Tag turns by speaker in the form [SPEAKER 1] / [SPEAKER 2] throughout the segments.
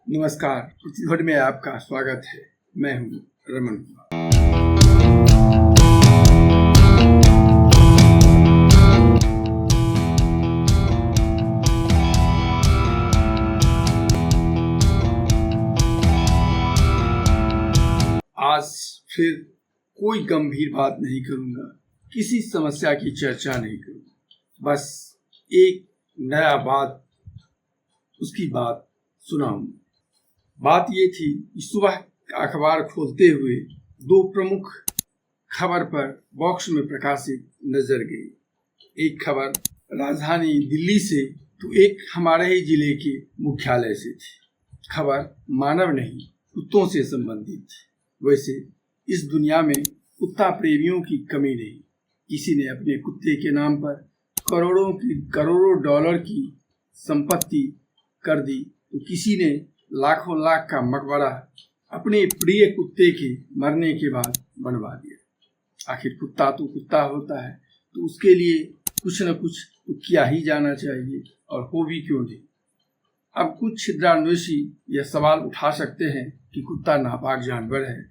[SPEAKER 1] नमस्कार, प्रतिध्वनि में आपका स्वागत है। मैं हूँ रमन कुमार। आज फिर कोई गंभीर बात नहीं करूँगा, किसी समस्या की चर्चा नहीं करूँगा, बस एक नया बात, उसकी बात सुनाऊंगा। बात ये थी कि सुबह अखबार खोलते हुए दो प्रमुख खबर पर बॉक्स में प्रकाशित नजर गई। एक खबर राजधानी दिल्ली से तो एक हमारे ही जिले के मुख्यालय से थी। खबर मानव नहीं, कुत्तों से संबंधित थी। वैसे इस दुनिया में कुत्ता प्रेमियों की कमी नहीं। किसी ने अपने कुत्ते के नाम पर करोड़ों डॉलर की संपत्ति कर दी, तो किसी ने लाखों लाख का मकबरा अपने प्रिय कुत्ते के मरने के बाद बनवा दिया। आखिर कुत्ता तो कुत्ता होता है, तो उसके लिए कुछ न कुछ तो किया ही जाना चाहिए, और हो भी क्यों नहीं। अब कुछ छिद्रान्वेषी यह सवाल उठा सकते हैं कि कुत्ता नापाक जानवर है,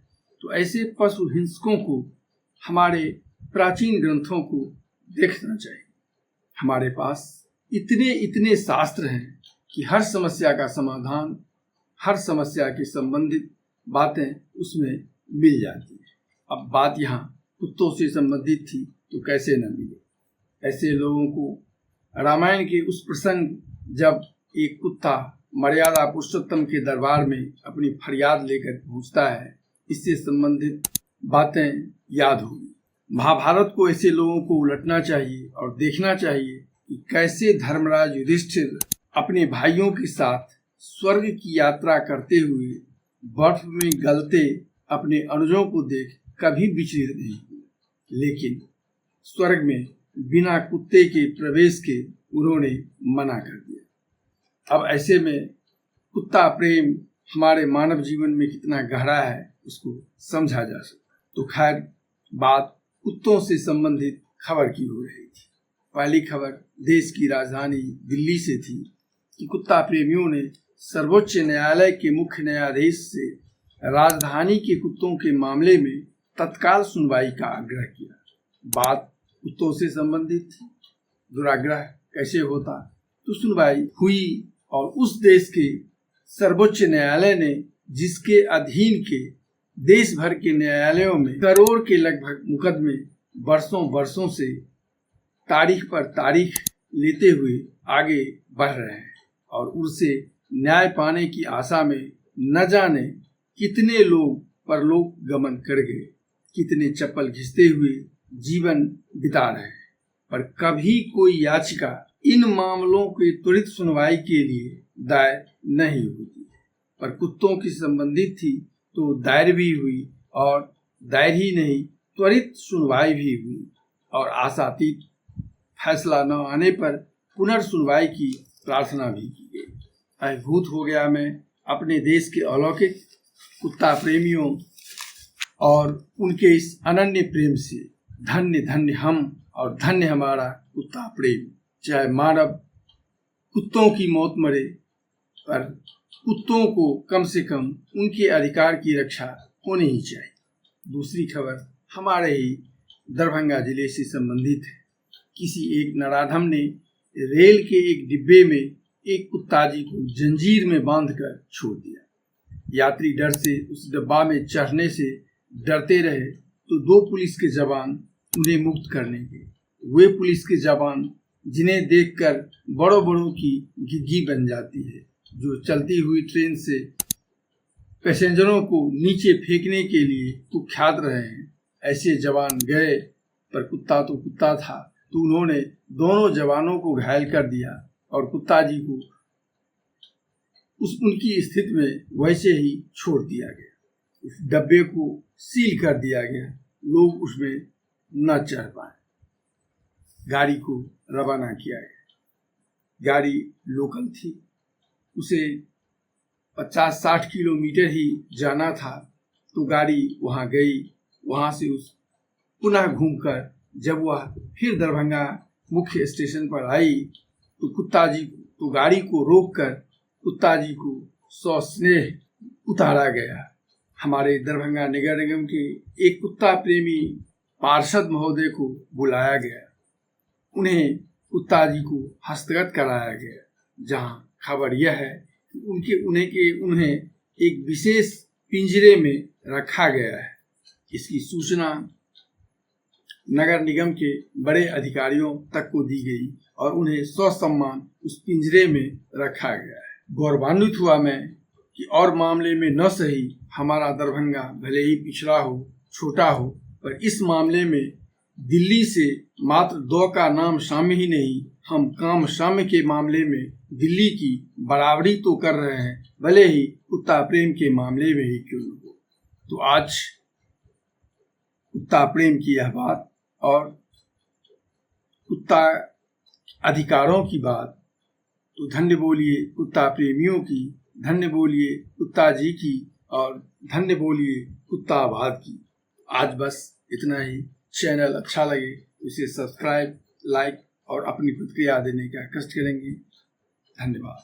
[SPEAKER 1] तो ऐसे पशु हिंसकों को हमारे प्राचीन ग्रंथों को देखना चाहिए। हमारे पास इतने शास्त्र हैं कि हर समस्या का समाधान, हर समस्या के संबंधित बातें उसमें मिल जाती है। अब बात यहाँ कुत्तों से संबंधित थी, तो कैसे न मिले। ऐसे लोगों को रामायण के उस प्रसंग जब एक कुत्ता मर्यादा पुरुषोत्तम के दरबार में अपनी फरियाद लेकर पहुँचता है, इससे संबंधित बातें याद होगी। महाभारत को ऐसे लोगों को उलटना चाहिए और देखना चाहिए कि कैसे धर्मराज युधिष्ठिर अपने भाइयों के साथ स्वर्ग की यात्रा करते हुए बर्फ में गलते अपने अनुजों को देख कभी विचलित नहीं हुए, लेकिन स्वर्ग में बिना कुत्ते के प्रवेश के उन्होंने मना कर दिया। अब ऐसे में कुत्ता प्रेम हमारे मानव जीवन में कितना गहरा है, उसको समझा जा सकता है। तो खैर, बात कुत्तों से संबंधित खबर की हो रही थी। पहली खबर देश की राजधानी दिल्ली से थी कि कुत्ता प्रेमियों ने सर्वोच्च न्यायालय के मुख्य न्यायाधीश से राजधानी के कुत्तों के मामले में तत्काल सुनवाई का आग्रह किया। बात कुत्तों से संबंधित थी, दुराग्रह कैसे होता, तो सुनवाई हुई और उस देश के सर्वोच्च न्यायालय ने, जिसके अधीन के देश भर के न्यायालयों में करोड़ के लगभग मुकदमे वर्षों से तारीख पर तारीख लेते हुए आगे बढ़ रहे हैं, और उससे न्याय पाने की आशा में न जाने कितने लोग परलोक गमन कर गए, कितने चप्पल घिसते हुए जीवन बिता रहे हैं, पर कभी कोई याचिका इन मामलों के त्वरित सुनवाई के लिए दायर नहीं होती है। पर कुत्तों की संबंधित थी तो दायर भी हुई, और दायर ही नहीं, त्वरित सुनवाई भी हुई, और आशातीत फैसला न आने पर पुनर्सुनवाई की प्रार्थना भी की गई। अभिभूत हो गया मैं अपने देश के अलौकिक कुत्ता प्रेमियों और उनके इस अनन्य प्रेम से। धन्य धन्य हम और धन्य हमारा कुत्ता प्रेम। चाहे मानव कुत्तों की मौत मरे, पर कुत्तों को कम से कम उनके अधिकार की रक्षा होनी ही चाहिए। दूसरी खबर हमारे ही दरभंगा जिले से संबंधित है। किसी एक नराधम ने रेल के एक डिब्बे में एक कुत्ता जी को जंजीर में बांधकर छोड़ दिया। यात्री डर से उस डब्बा में चढ़ने से डरते रहे, तो दो पुलिस के जवान उन्हें मुक्त करने गए। वे पुलिस के जवान जिन्हें देखकर बड़ों की घिघी बन जाती है, जो चलती हुई ट्रेन से पैसेंजरों को नीचे फेंकने के लिए कुख्यात रहे हैं, ऐसे जवान गए, पर कुत्ता तो कुत्ता था, तो उन्होंने दोनों जवानों को घायल कर दिया, और कुत्ता जी को उनकी स्थिति में वैसे ही छोड़ दिया गया। उस डब्बे को सील कर दिया गया, लोग उसमें न चढ़ पाए। गाड़ी को रवाना किया गया। गाड़ी लोकल थी, उसे 50-60 किलोमीटर ही जाना था, तो गाड़ी वहाँ गई। वहाँ से उस पुनः घूमकर जब वह फिर दरभंगा मुख्य स्टेशन पर आई, तो कुत्ता जी तो गाड़ी को रोककर कुत्ता जी को सस्नेह उतारा गया। हमारे दरभंगा नगर निगम के एक कुत्ता प्रेमी पार्षद महोदय को बुलाया गया, उन्हें कुत्ता जी को हस्तगत कराया गया, जहां खबर यह है कि उन्हें एक विशेष पिंजरे में रखा गया है। इसकी सूचना नगर निगम के बड़े अधिकारियों तक को दी गई और उन्हें ससम्मान उस पिंजरे में रखा गया है। गौरवान्वित हुआ मैं कि और मामले में न सही हमारा दरभंगा भले ही पिछड़ा हो, छोटा हो, पर इस मामले में दिल्ली से मात्र 2 का नाम साम्य ही नहीं, हम काम साम्य के मामले में दिल्ली की बराबरी तो कर रहे हैं, भले ही कुत्ता प्रेम के मामले में ही क्यों न हो। तो आज कुत्ता प्रेम की यह बात और कुत्ता अधिकारों की बात, तो धन्य बोलिए कुत्ता प्रेमियों की, धन्य बोलिए कुत्ता जी की और धन्य बोलिए कुत्तावाद की। आज बस इतना ही। चैनल अच्छा लगे तो इसे सब्सक्राइब, लाइक और अपनी प्रतिक्रिया देने का कष्ट करेंगे। धन्यवाद।